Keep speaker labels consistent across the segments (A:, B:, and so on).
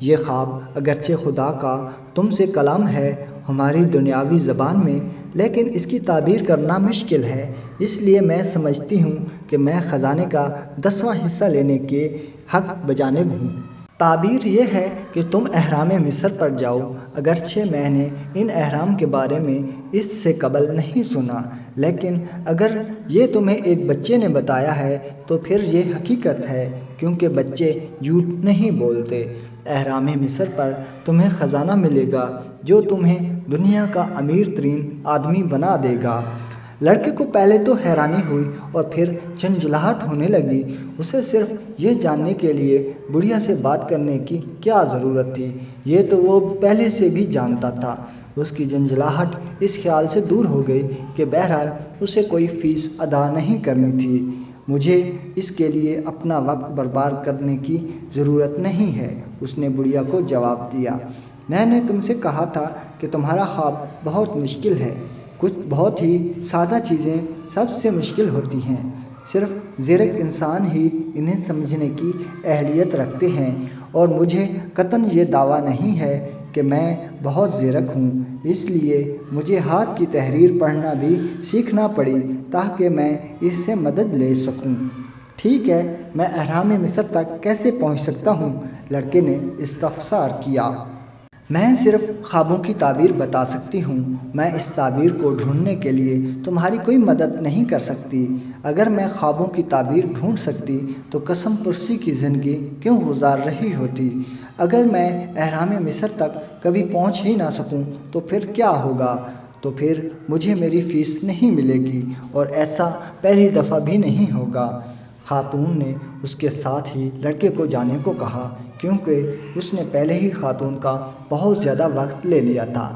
A: یہ خواب اگرچہ خدا کا تم سے کلام ہے ہماری دنیاوی زبان میں، لیکن اس کی تعبیر کرنا مشکل ہے، اس لیے میں سمجھتی ہوں کہ میں خزانے کا 10واں حصہ لینے کے حق بجانب ہوں۔ تعبیر یہ ہے کہ تم اہرام مصر پر جاؤ، اگرچہ میں نے ان اہرام کے بارے میں اس سے قبل نہیں سنا، لیکن اگر یہ تمہیں ایک بچے نے بتایا ہے تو پھر یہ حقیقت ہے، کیونکہ بچے جھوٹ نہیں بولتے۔ اہرام مصر پر تمہیں خزانہ ملے گا جو تمہیں دنیا کا امیر ترین آدمی بنا دے گا۔ لڑکے کو پہلے تو حیرانی ہوئی اور پھر جھنجھلاہٹ ہونے لگی۔ اسے صرف یہ جاننے کے لیے بڑھیا سے بات کرنے کی کیا ضرورت تھی، یہ تو وہ پہلے سے بھی جانتا تھا۔ اس کی جھنجھلاہٹ اس خیال سے دور ہو گئی کہ بہرحال اسے کوئی فیس ادا نہیں کرنی تھی۔ مجھے اس کے لیے اپنا وقت برباد کرنے کی ضرورت نہیں ہے، اس نے بڑھیا کو جواب دیا۔ میں نے تم سے کہا تھا کہ تمہارا خواب بہت مشکل ہے۔ کچھ بہت ہی سادہ چیزیں سب سے مشکل ہوتی ہیں، صرف زیرک انسان ہی انہیں سمجھنے کی اہلیت رکھتے ہیں، اور مجھے قطعاً یہ دعویٰ نہیں ہے کہ میں بہت زیرک ہوں، اس لیے مجھے ہاتھ کی تحریر پڑھنا بھی سیکھنا پڑی تاکہ میں اس سے مدد لے سکوں۔ ٹھیک ہے، میں اہرام مصر تک کیسے پہنچ سکتا ہوں؟ لڑکے نے استفسار کیا۔ میں صرف خوابوں کی تعبیر بتا سکتی ہوں، میں اس تعبیر کو ڈھونڈنے کے لیے تمہاری کوئی مدد نہیں کر سکتی۔ اگر میں خوابوں کی تعبیر ڈھونڈ سکتی تو قسم پرسی کی زندگی کیوں گزار رہی ہوتی؟ اگر میں اہرام مصر تک کبھی پہنچ ہی نہ سکوں تو پھر کیا ہوگا؟ تو پھر مجھے میری فیس نہیں ملے گی، اور ایسا پہلی دفعہ بھی نہیں ہوگا۔ خاتون نے اس کے ساتھ ہی لڑکے کو جانے کو کہا، کیونکہ اس نے پہلے ہی خاتون کا بہت زیادہ وقت لے لیا تھا۔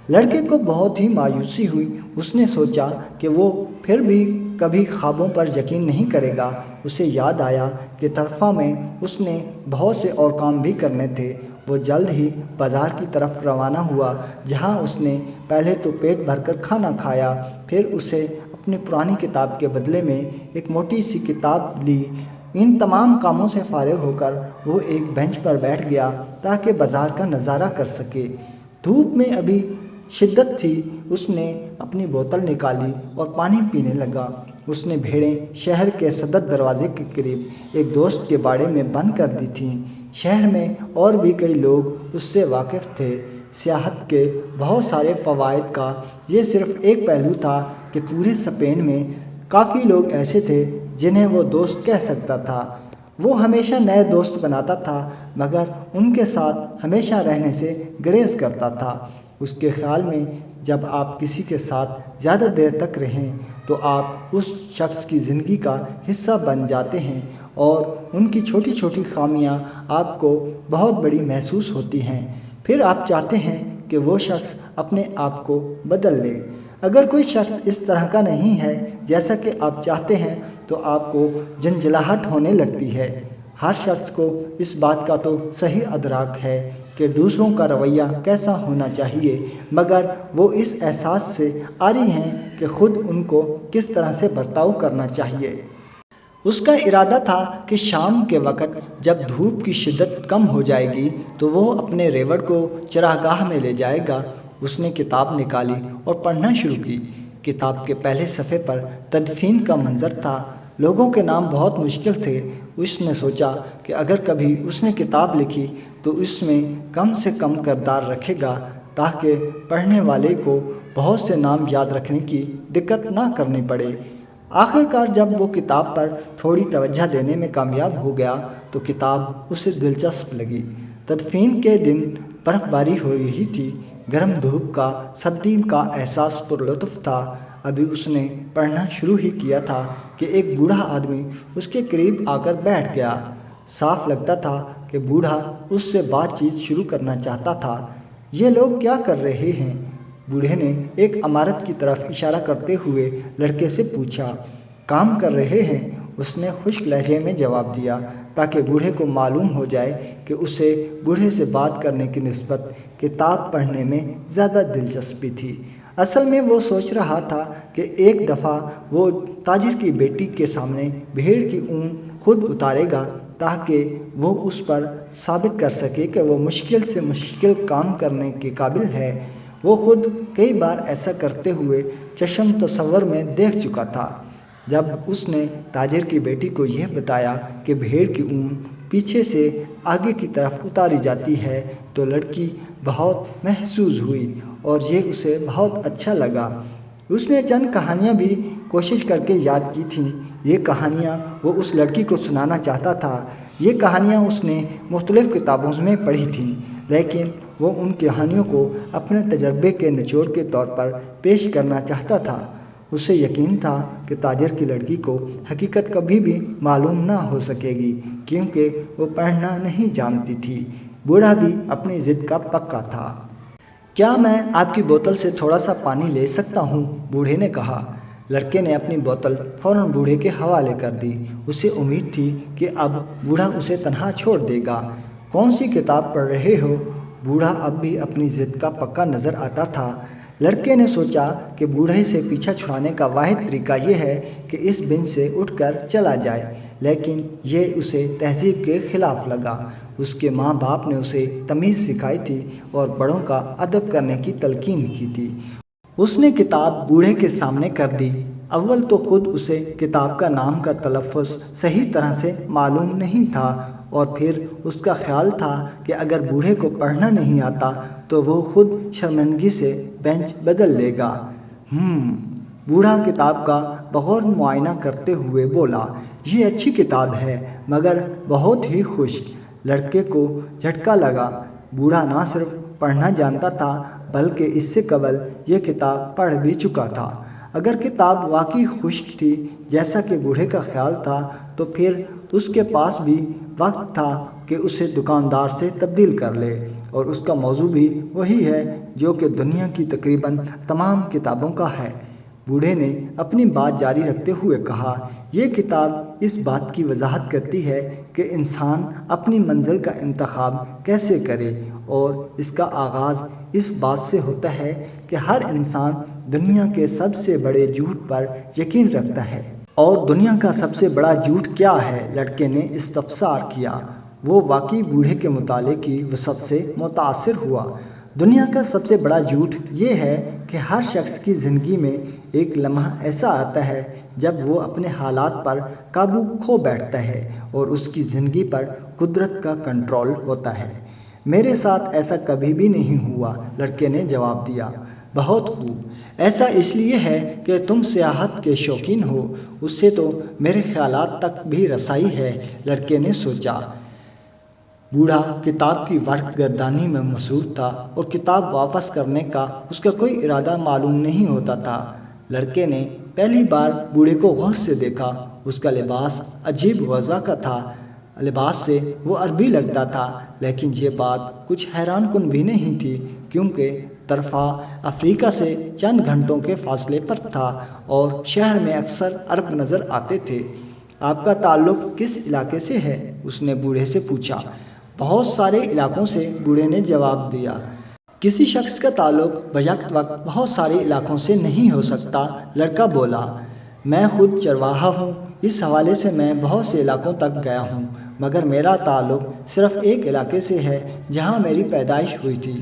A: لڑکے کو بہت ہی مایوسی ہوئی، اس نے سوچا کہ وہ پھر بھی کبھی خوابوں پر یقین نہیں کرے گا۔ اسے یاد آیا کہ طرفہ میں اس نے بہت سے اور کام بھی کرنے تھے۔ وہ جلد ہی بازار کی طرف روانہ ہوا، جہاں اس نے پہلے تو پیٹ بھر کر کھانا کھایا، پھر اسے اپنی پرانی کتاب کے بدلے میں ایک موٹی سی کتاب لی۔ ان تمام کاموں سے فارغ ہو کر وہ ایک بینچ پر بیٹھ گیا تاکہ بازار کا نظارہ کر سکے۔ دھوپ میں ابھی شدت تھی۔ اس نے اپنی بوتل نکالی اور پانی پینے لگا۔ اس نے بھیڑیں شہر کے صدر دروازے کے قریب ایک دوست کے باڑے میں بند کر دی تھیں۔ شہر میں اور بھی کئی لوگ اس سے واقف تھے۔ سیاحت کے بہت سارے فوائد کا یہ صرف ایک پہلو تھا کہ پورے اسپین میں کافی لوگ ایسے تھے جنہیں وہ دوست کہہ سکتا تھا۔ وہ ہمیشہ نئے دوست بناتا تھا، مگر ان کے ساتھ ہمیشہ رہنے سے گریز کرتا تھا۔ اس کے خیال میں جب آپ کسی کے ساتھ زیادہ دیر تک رہیں تو آپ اس شخص کی زندگی کا حصہ بن جاتے ہیں، اور ان کی چھوٹی چھوٹی خامیاں آپ کو بہت بڑی محسوس ہوتی ہیں۔ پھر آپ چاہتے ہیں کہ وہ شخص اپنے آپ کو بدل لے۔ اگر کوئی شخص اس طرح کا نہیں ہے جیسا کہ آپ چاہتے ہیں تو آپ کو جھنجھلاہٹ ہونے لگتی ہے۔ ہر شخص کو اس بات کا تو صحیح ادراک ہے کہ دوسروں کا رویہ کیسا ہونا چاہیے، مگر وہ اس احساس سے عاری ہیں کہ خود ان کو کس طرح سے برتاؤ کرنا چاہیے۔ اس کا ارادہ تھا کہ شام کے وقت جب دھوپ کی شدت کم ہو جائے گی تو وہ اپنے ریوڑ کو چراگاہ میں لے جائے گا۔ اس نے کتاب نکالی اور پڑھنا شروع کی۔ کتاب کے پہلے صفحے پر تدفین کا منظر تھا۔ لوگوں کے نام بہت مشکل تھے۔ اس نے سوچا کہ اگر کبھی اس نے کتاب لکھی تو اس میں کم سے کم کردار رکھے گا تاکہ پڑھنے والے کو بہت سے نام یاد رکھنے کی دقت نہ کرنی پڑے۔ آخر کار جب وہ کتاب پر تھوڑی توجہ دینے میں کامیاب ہو گیا تو کتاب اسے دلچسپ لگی۔ تدفین کے دن برف باری ہو رہی تھی۔ گرم دھوپ کا سردی کا احساس پرلطف تھا۔ ابھی اس نے پڑھنا شروع ہی کیا تھا کہ ایک بوڑھا آدمی اس کے قریب آ کر بیٹھ گیا۔ صاف لگتا تھا کہ بوڑھا اس سے بات چیت شروع کرنا چاہتا تھا۔ یہ لوگ کیا کر رہے ہیں؟ بوڑھے نے ایک عمارت کی طرف اشارہ کرتے ہوئے لڑکے سے پوچھا۔ کام کر رہے ہیں، اس نے خشک لہجے میں جواب دیا تاکہ بوڑھے کو معلوم ہو جائے کہ اسے بوڑھے سے بات کرنے کی نسبت کتاب پڑھنے میں زیادہ دلچسپی تھی۔ اصل میں وہ سوچ رہا تھا کہ ایک دفعہ وہ تاجر کی بیٹی کے سامنے بھیڑ کی اون خود اتارے گا تاکہ وہ اس پر ثابت کر سکے کہ وہ مشکل سے مشکل کام کرنے کے قابل ہے۔ وہ خود کئی بار ایسا کرتے ہوئے چشم تصور میں دیکھ چکا تھا۔ جب اس نے تاجر کی بیٹی کو یہ بتایا کہ بھیڑ کی اون پیچھے سے آگے کی طرف اتاری جاتی ہے تو لڑکی بہت محظوظ ہوئی اور یہ اسے بہت اچھا لگا۔ اس نے چند کہانیاں بھی کوشش کر کے یاد کی تھیں۔ یہ کہانیاں وہ اس لڑکی کو سنانا چاہتا تھا۔ یہ کہانیاں اس نے مختلف کتابوں میں پڑھی تھیں، لیکن وہ ان کہانیوں کو اپنے تجربے کے نچوڑ کے طور پر پیش کرنا چاہتا تھا۔ اسے یقین تھا کہ تاجر کی لڑکی کو حقیقت کبھی بھی معلوم نہ ہو سکے گی، کیونکہ وہ پڑھنا نہیں جانتی تھی۔ بوڑھا بھی اپنی ضد کا پکا تھا۔ کیا میں آپ کی بوتل سے تھوڑا سا پانی لے سکتا ہوں؟ بوڑھے نے کہا۔ لڑکے نے اپنی بوتل فوراً بوڑھے کے حوالے کر دی۔ اسے امید تھی کہ اب بوڑھا اسے تنہا چھوڑ دے گا۔ کون سی کتاب پڑھ رہے ہو؟ بوڑھا اب بھی اپنی ضد کا پکا نظر آتا تھا۔ لڑکے نے سوچا کہ بوڑھے سے پیچھا چھڑانے کا واحد طریقہ یہ ہے کہ اس بنچ سے اٹھ کر چلا جائے، لیکن یہ اسے تہذیب کے خلاف لگا۔ اس کے ماں باپ نے اسے تمیز سکھائی تھی اور بڑوں کا ادب کرنے کی تلقین کی تھی۔ اس نے کتاب بوڑھے کے سامنے کر دی۔ اول تو خود اسے کتاب کا نام کا تلفظ صحیح طرح سے معلوم نہیں تھا، اور پھر اس کا خیال تھا کہ اگر بوڑھے کو پڑھنا نہیں آتا تو وہ خود شرمندگی سے بینچ بدل لے گا۔ بوڑھا کتاب کا بغور معائنہ کرتے ہوئے بولا، یہ اچھی کتاب ہے مگر بہت ہی خشک۔ لڑکے کو جھٹکا لگا۔ بوڑھا نہ صرف پڑھنا جانتا تھا بلکہ اس سے قبل یہ کتاب پڑھ بھی چکا تھا۔ اگر کتاب واقعی خشک تھی جیسا کہ بوڑھے کا خیال تھا تو پھر اس کے پاس بھی وقت تھا کہ اسے دکاندار سے تبدیل کر لے، اور اس کا موضوع بھی وہی ہے جو کہ دنیا کی تقریباً تمام کتابوں کا ہے۔ بوڑھے نے اپنی بات جاری رکھتے ہوئے کہا، یہ کتاب اس بات کی وضاحت کرتی ہے کہ انسان اپنی منزل کا انتخاب کیسے کرے، اور اس کا آغاز اس بات سے ہوتا ہے کہ ہر انسان دنیا کے سب سے بڑے جھوٹ پر یقین رکھتا ہے۔ اور دنیا کا سب سے بڑا جھوٹ کیا ہے؟ لڑکے نے استفسار کیا۔ وہ واقعی بوڑھے کے مطالعے کی وسعت سے متاثر ہوا۔ دنیا کا سب سے بڑا جھوٹ یہ ہے کہ ہر شخص کی زندگی میں ایک لمحہ ایسا آتا ہے جب وہ اپنے حالات پر قابو کھو بیٹھتا ہے اور اس کی زندگی پر قدرت کا کنٹرول ہوتا ہے۔ میرے ساتھ ایسا کبھی بھی نہیں ہوا، لڑکے نے جواب دیا۔ بہت خوب، ایسا اس لیے ہے کہ تم سیاحت کے شوقین ہو، اس سے تو میرے خیالات تک بھی رسائی ہے، لڑکے نے سوچا۔ بوڑھا کتاب کی ورق گردانی میں مصروف تھا اور کتاب واپس کرنے کا اس کا کوئی ارادہ معلوم نہیں ہوتا تھا۔ لڑکے نے پہلی بار بوڑھے کو غور سے دیکھا۔ اس کا لباس عجیب وضع کا تھا۔ لباس سے وہ عربی لگتا تھا، لیکن یہ بات کچھ حیران کن بھی نہیں تھی کیونکہ طرفہ افریقہ سے چند گھنٹوں کے فاصلے پر تھا اور شہر میں اکثر عرب نظر آتے تھے۔ آپ کا تعلق کس علاقے سے ہے؟ اس نے بوڑھے سے پوچھا۔ بہت سارے علاقوں سے، بوڑھے نے جواب دیا۔ کسی شخص کا تعلق بیک وقت بہت سارے علاقوں سے نہیں ہو سکتا، لڑکا بولا۔ میں خود چرواہا ہوں، اس حوالے سے میں بہت سے علاقوں تک گیا ہوں، مگر میرا تعلق صرف ایک علاقے سے ہے جہاں میری پیدائش ہوئی تھی۔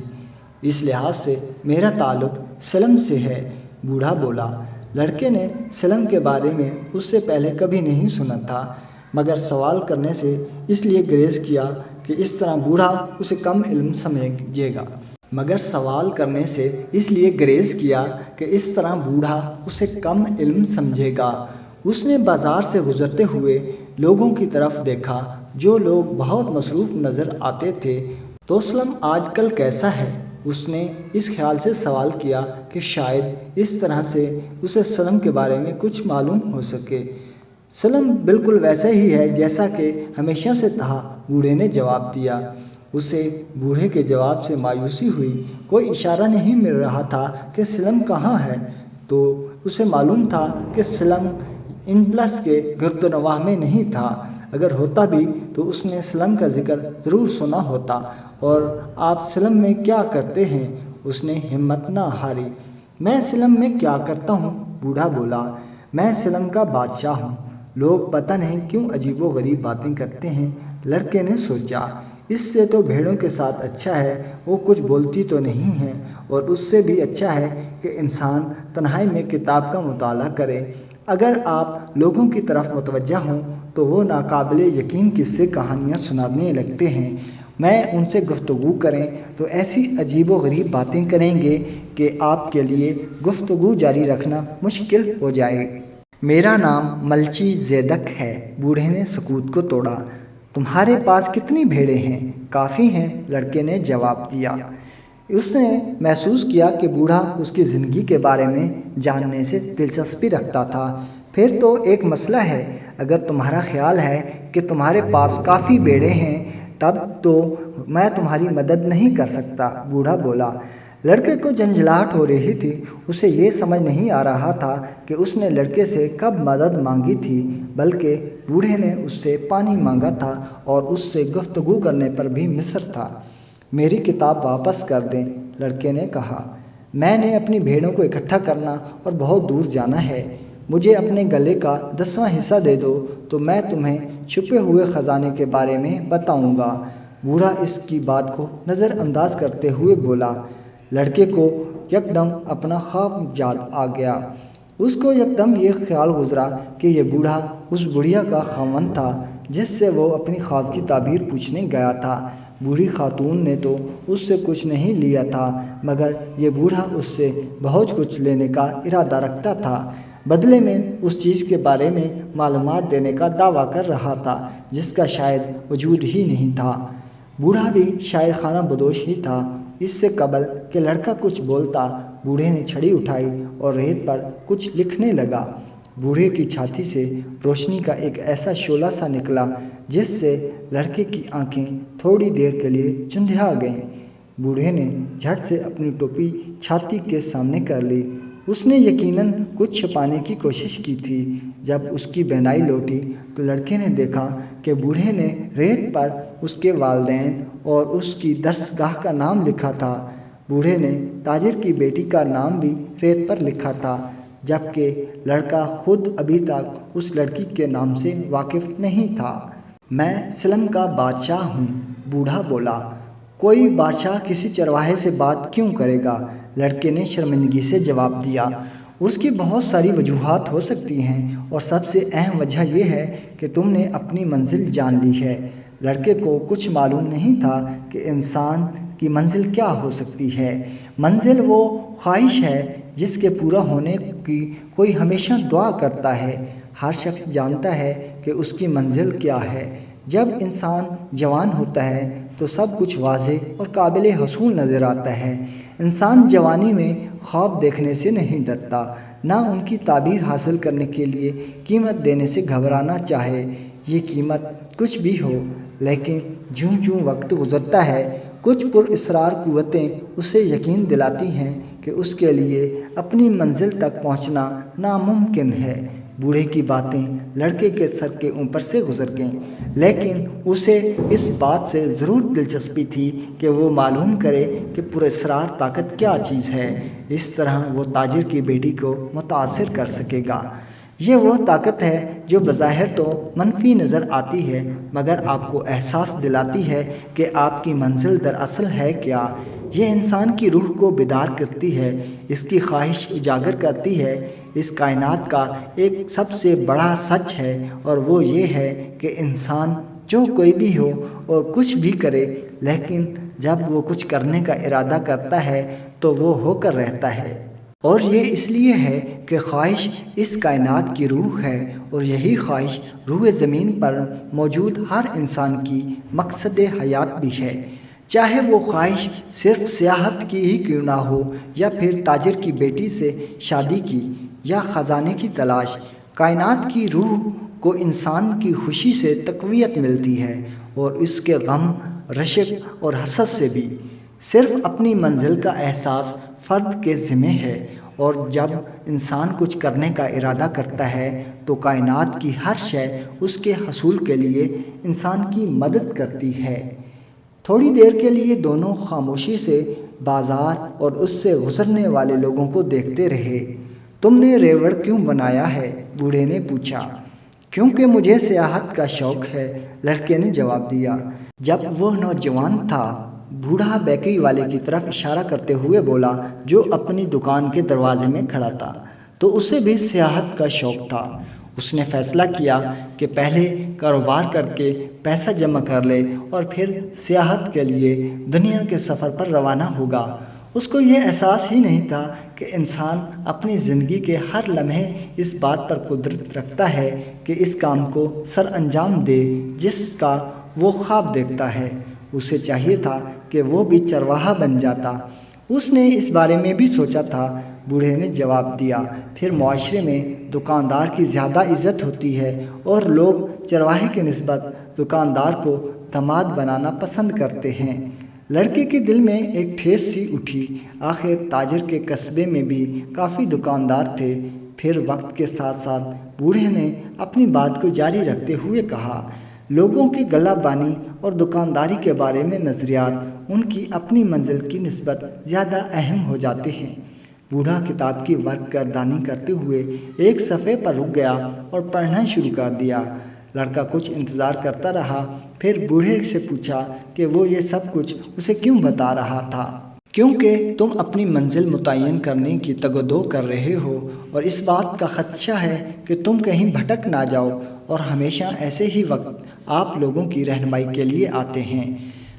A: اس لحاظ سے میرا تعلق سلم سے ہے، بوڑھا بولا۔ لڑکے نے سلم کے بارے میں اس سے پہلے کبھی نہیں سنا تھا، مگر سوال کرنے سے اس لیے گریز کیا کہ اس طرح بوڑھا اسے کم علم سمجھے گا۔ اس نے بازار سے گزرتے ہوئے لوگوں کی طرف دیکھا جو لوگ بہت مصروف نظر آتے تھے۔ تو سلم آج کل کیسا ہے؟ اس نے اس خیال سے سوال کیا کہ شاید اس طرح سے اسے سلم کے بارے میں کچھ معلوم ہو سکے۔ سلم بالکل ویسا ہی ہے جیسا کہ ہمیشہ سے تھا، بوڑھے نے جواب دیا۔ اسے بوڑھے کے جواب سے مایوسی ہوئی۔ کوئی اشارہ نہیں مل رہا تھا کہ سلم کہاں ہے، تو اسے معلوم تھا کہ سلم انڈلس کے گرد و نواح میں نہیں تھا۔ اگر ہوتا بھی تو اس نے سلم کا ذکر ضرور سنا ہوتا۔ اور آپ سلم میں کیا کرتے ہیں؟ اس نے ہمت نہ ہاری۔ میں سلم میں کیا کرتا ہوں؟ بوڑھا بولا۔ میں سلم کا بادشاہ ہوں۔ لوگ پتہ نہیں کیوں عجیب و غریب باتیں کرتے ہیں، لڑکے نے سوچا، اس سے تو بھیڑوں کے ساتھ اچھا ہے وہ کچھ بولتی تو نہیں ہے، اور اس سے بھی اچھا ہے کہ انسان تنہائی میں کتاب کا مطالعہ کرے۔ اگر آپ لوگوں کی طرف متوجہ ہوں تو وہ ناقابل یقین قصے کہانیاں سنانے لگتے ہیں۔ میں ان سے گفتگو کریں تو ایسی عجیب و غریب باتیں کریں گے کہ آپ کے لیے گفتگو جاری رکھنا مشکل ہو جائے۔ میرا نام ملچی زیدک ہے۔ بوڑھے نے سکوت کو توڑا۔ تمہارے پاس کتنی بھیڑیں ہیں؟ کافی ہیں، لڑکے نے جواب دیا۔ اس نے محسوس کیا کہ بوڑھا اس کی زندگی کے بارے میں جاننے سے دلچسپی رکھتا تھا۔ پھر تو ایک مسئلہ ہے، اگر تمہارا خیال ہے کہ تمہارے پاس کافی بھیڑیں ہیں تب تو میں تمہاری مدد نہیں کر سکتا، بوڑھا بولا۔ لڑکے کو جھنجھلاہٹ ہو رہی تھی۔ اسے یہ سمجھ نہیں آ رہا تھا کہ اس نے لڑکے سے کب مدد مانگی تھی، بلکہ بوڑھے نے اس سے پانی مانگا تھا اور اس سے گفتگو کرنے پر بھی مصر تھا۔ میری کتاب واپس کر دیں، لڑکے نے کہا۔ میں نے اپنی بھیڑوں کو اکٹھا کرنا اور بہت دور جانا ہے۔ مجھے اپنے گلے کا 10واں حصہ دے دو تو میں تمہیں چھپے ہوئے خزانے کے بارے میں بتاؤں گا۔ بوڑھا اس کی بات کو نظر انداز کرتے ہوئے بولا۔ لڑکے کو یکدم اپنا خواب یاد آ گیا۔ اس کو یکدم یہ خیال گزرا کہ یہ بوڑھا اس بڑھیا کا خاوند تھا جس سے وہ اپنی خواب کی تعبیر پوچھنے گیا تھا۔ بوڑھی خاتون نے تو اس سے کچھ نہیں لیا تھا، مگر یہ بوڑھا اس سے بہت کچھ لینے کا ارادہ رکھتا تھا، بدلے میں اس چیز کے بارے میں معلومات دینے کا دعویٰ کر رہا تھا جس کا شاید وجود ہی نہیں تھا۔ بوڑھا بھی شاید خانہ بدوش ہی تھا۔ اس سے قبل کہ لڑکا کچھ بولتا، بوڑھے نے چھڑی اٹھائی اور ریت پر کچھ لکھنے لگا۔ بوڑھے کی چھاتی سے روشنی کا ایک ایسا شعلہ سا نکلا جس سے لڑکے کی آنکھیں تھوڑی دیر کے لیے چندھیا گئیں۔ بوڑھے نے جھٹ سے اپنی ٹوپی چھاتی کے سامنے کر لی۔ اس نے یقیناً کچھ چھپانے کی کوشش کی تھی۔ جب اس کی بینائی لوٹی تو لڑکے نے دیکھا کہ بوڑھے نے ریت پر اس کے والدین اور اس کی درسگاہ کا نام لکھا تھا۔ بوڑھے نے تاجر کی بیٹی کا نام بھی ریت پر لکھا تھا، جبکہ لڑکا خود ابھی تک اس لڑکی کے نام سے واقف نہیں تھا۔ میں سلم کا بادشاہ ہوں، بوڑھا بولا۔ کوئی بادشاہ کسی چرواہے سے بات کیوں کرے گا؟ لڑکے نے شرمندگی سے جواب دیا۔ اس کی بہت ساری وجوہات ہو سکتی ہیں، اور سب سے اہم وجہ یہ ہے کہ تم نے اپنی منزل جان لی ہے۔ لڑکے کو کچھ معلوم نہیں تھا کہ انسان کی منزل کیا ہو سکتی ہے۔ منزل وہ خواہش ہے جس کے پورا ہونے کی کوئی ہمیشہ دعا کرتا ہے۔ ہر شخص جانتا ہے کہ اس کی منزل کیا ہے۔ جب انسان جوان ہوتا ہے تو سب کچھ واضح اور قابل حصول نظر آتا ہے۔ انسان جوانی میں خواب دیکھنے سے نہیں ڈرتا، نہ ان کی تعبیر حاصل کرنے کے لیے قیمت دینے سے گھبرانا چاہے، یہ قیمت کچھ بھی ہو۔ لیکن جوں جوں وقت گزرتا ہے، کچھ پراسرار قوتیں اسے یقین دلاتی ہیں کہ اس کے لیے اپنی منزل تک پہنچنا ناممکن ہے۔ بوڑھے کی باتیں لڑکے کے سر کے اوپر سے گزر گئیں، لیکن اسے اس بات سے ضرور دلچسپی تھی کہ وہ معلوم کرے کہ پراسرار طاقت کیا چیز ہے۔ اس طرح وہ تاجر کی بیٹی کو متاثر کر سکے گا۔ یہ وہ طاقت ہے جو بظاہر تو منفی نظر آتی ہے، مگر آپ کو احساس دلاتی ہے کہ آپ کی منزل دراصل ہے کیا۔ یہ انسان کی روح کو بیدار کرتی ہے، اس کی خواہش اجاگر کرتی ہے۔ اس کائنات کا ایک سب سے بڑا سچ ہے، اور وہ یہ ہے کہ انسان جو کوئی بھی ہو اور کچھ بھی کرے، لیکن جب وہ کچھ کرنے کا ارادہ کرتا ہے تو وہ ہو کر رہتا ہے۔ اور یہ اس لیے ہے کہ خواہش اس کائنات کی روح ہے، اور یہی خواہش روئے زمین پر موجود ہر انسان کی مقصد حیات بھی ہے، چاہے وہ خواہش صرف سیاحت کی ہی کیوں نہ ہو، یا پھر تاجر کی بیٹی سے شادی کی، یا خزانے کی تلاش۔ کائنات کی روح کو انسان کی خوشی سے تقویت ملتی ہے، اور اس کے غم، رشک اور حسد سے بھی۔ صرف اپنی منزل کا احساس فرد کے ذمہ ہے، اور جب انسان کچھ کرنے کا ارادہ کرتا ہے تو کائنات کی ہر شے اس کے حصول کے لیے انسان کی مدد کرتی ہے۔ تھوڑی دیر کے لیے دونوں خاموشی سے بازار اور اس سے گزرنے والے لوگوں کو دیکھتے رہے۔ تم نے ریوڑ کیوں بنایا ہے؟ بوڑھے نے پوچھا۔ کیونکہ مجھے سیاحت کا شوق ہے، لڑکے نے جواب دیا۔ جب وہ نوجوان تھا، بوڑھا بیکری والے کی طرف اشارہ کرتے ہوئے بولا، جو اپنی دکان کے دروازے میں کھڑا تھا، تو اسے بھی سیاحت کا شوق تھا۔ اس نے فیصلہ کیا کہ پہلے کاروبار کر کے پیسہ جمع کر لے اور پھر سیاحت کے لیے دنیا کے سفر پر روانہ ہوگا۔ اس کو یہ احساس ہی نہیں تھا کہ انسان اپنی زندگی کے ہر لمحے اس بات پر قدرت رکھتا ہے کہ اس کام کو سر انجام دے جس کا وہ خواب دیکھتا ہے۔ اسے چاہیے تھا کہ وہ بھی چرواہا بن جاتا۔ اس نے اس بارے میں بھی سوچا تھا، بوڑھے نے جواب دیا۔ پھر معاشرے میں دکاندار کی زیادہ عزت ہوتی ہے اور لوگ چرواہے کی نسبت دکاندار کو داماد بنانا پسند کرتے ہیں۔ لڑکے کے دل میں ایک ٹھیس سی اٹھی۔ آخر تاجر کے قصبے میں بھی کافی دکاندار تھے۔ پھر وقت کے ساتھ ساتھ بوڑھے نے اپنی بات کو جاری رکھتے ہوئے کہا، لوگوں کی گلہ بانی اور دکانداری کے بارے میں نظریات ان کی اپنی منزل کی نسبت زیادہ اہم ہو جاتے ہیں۔ بوڑھا کتاب کی ورق گردانی کرتے ہوئے ایک صفحے پر رک گیا اور پڑھنا شروع کر دیا۔ لڑکا کچھ انتظار کرتا رہا، پھر بوڑھے سے پوچھا کہ وہ یہ سب کچھ اسے کیوں بتا رہا تھا۔ کیونکہ تم اپنی منزل متعین کرنے کی تگ و دو کر رہے ہو اور اس بات کا خدشہ ہے کہ تم کہیں بھٹک نہ جاؤ، اور ہمیشہ ایسے ہی وقت آپ لوگوں کی رہنمائی کے لیے آتے ہیں۔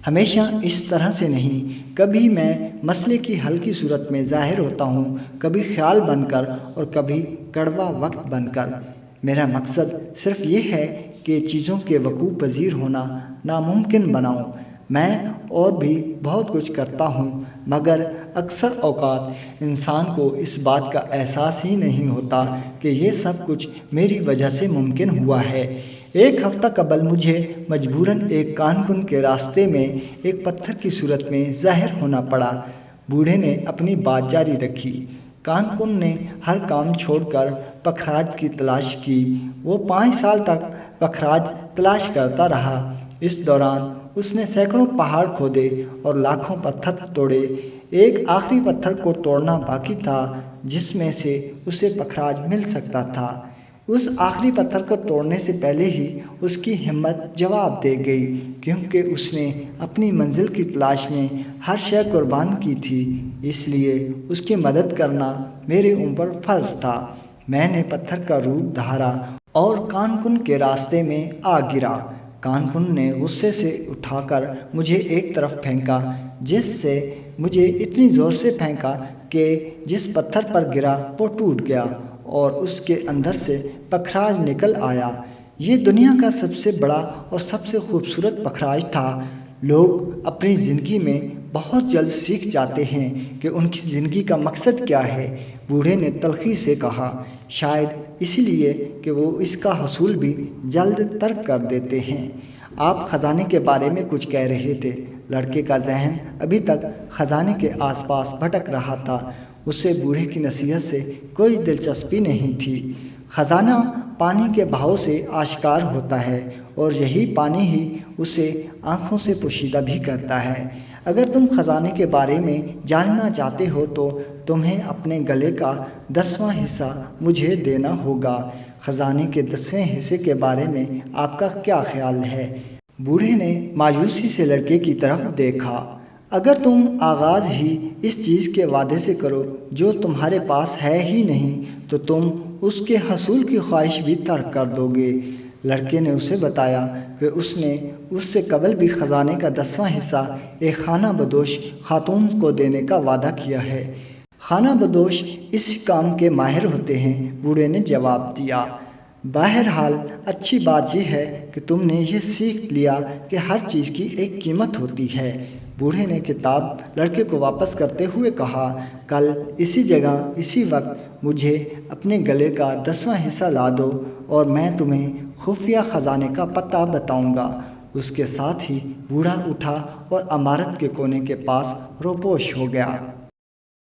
A: ہمیشہ اس طرح سے نہیں، کبھی میں مسئلے کی حل کی صورت میں ظاہر ہوتا ہوں، کبھی خیال بن کر اور کبھی کڑوا وقت بن کر۔ میرا مقصد صرف یہ ہے کہ چیزوں کے وقوع پذیر ہونا ناممکن بناؤں۔ میں اور بھی بہت کچھ کرتا ہوں، مگر اکثر اوقات انسان کو اس بات کا احساس ہی نہیں ہوتا کہ یہ سب کچھ میری وجہ سے ممکن ہوا ہے۔ ایک ہفتہ قبل مجھے مجبوراً ایک کان کن کے راستے میں ایک پتھر کی صورت میں ظاہر ہونا پڑا۔ بوڑھے نے اپنی بات جاری رکھی۔ کان کن نے ہر کام چھوڑ کر پکھراج کی تلاش کی۔ وہ 5 سال تک پکھراج تلاش کرتا رہا۔ اس دوران اس نے سینکڑوں پہاڑ کھودے اور لاکھوں پتھر توڑے۔ ایک آخری پتھر کو توڑنا باقی تھا جس میں سے اسے پکھراج مل سکتا تھا۔ اس آخری پتھر کو توڑنے سے پہلے ہی اس کی ہمت جواب دے گئی، کیونکہ اس نے اپنی منزل کی تلاش میں ہر شے قربان کی تھی۔ اس لیے اس کی مدد کرنا میرے اوپر فرض تھا۔ میں نے پتھر کا روپ دھارا اور کان کن کے راستے میں آ گرا۔ کان کن نے غصے سے اٹھا کر مجھے ایک طرف پھینکا، جس سے مجھے اتنی زور سے پھینکا کہ جس پتھر پر گرا وہ ٹوٹ گیا اور اس کے اندر سے پکھراج نکل آیا۔ یہ دنیا کا سب سے بڑا اور سب سے خوبصورت پکھراج تھا۔ لوگ اپنی زندگی میں بہت جلد سیکھ جاتے ہیں کہ ان کی زندگی کا مقصد کیا ہے، بوڑھے نے تلخی سے کہا۔ شاید اسی لیے کہ وہ اس کا حصول بھی جلد ترک کر دیتے ہیں۔ آپ خزانے کے بارے میں کچھ کہہ رہے تھے۔ لڑکے کا ذہن ابھی تک خزانے کے آس پاس بھٹک رہا تھا۔ اسے بوڑھے کی نصیحت سے کوئی دلچسپی نہیں تھی۔ خزانہ پانی کے بہاؤ سے آشکار ہوتا ہے اور یہی پانی ہی اسے آنکھوں سے پوشیدہ بھی کرتا ہے۔ اگر تم خزانے کے بارے میں جاننا چاہتے ہو تو تمہیں اپنے گلے کا 10واں حصہ مجھے دینا ہوگا۔ خزانے کے 10ویں حصے کے بارے میں آپ کا کیا خیال ہے؟ بوڑھے نے مایوسی سے لڑکے کی طرف دیکھا۔ اگر تم آغاز ہی اس چیز کے وعدے سے کرو جو تمہارے پاس ہے ہی نہیں تو تم اس کے حصول کی خواہش بھی ترک کر دو گے۔ لڑکے نے اسے بتایا کہ اس نے اس سے قبل بھی خزانے کا 10واں حصہ ایک خانہ بدوش خاتون کو دینے کا وعدہ کیا ہے۔ خانہ بدوش اس کام کے ماہر ہوتے ہیں، بوڑھے نے جواب دیا۔ بہرحال اچھی بات یہ ہے کہ تم نے یہ سیکھ لیا کہ ہر چیز کی ایک قیمت ہوتی ہے۔ بوڑھے نے کتاب لڑکے کو واپس کرتے ہوئے کہا، کل اسی جگہ اسی وقت مجھے اپنے گلے کا 10واں حصہ لا دو اور میں تمہیں خفیہ خزانے کا پتہ بتاؤں گا۔ اس کے ساتھ ہی بوڑھا اٹھا اور عمارت کے کونے کے پاس روپوش ہو گیا۔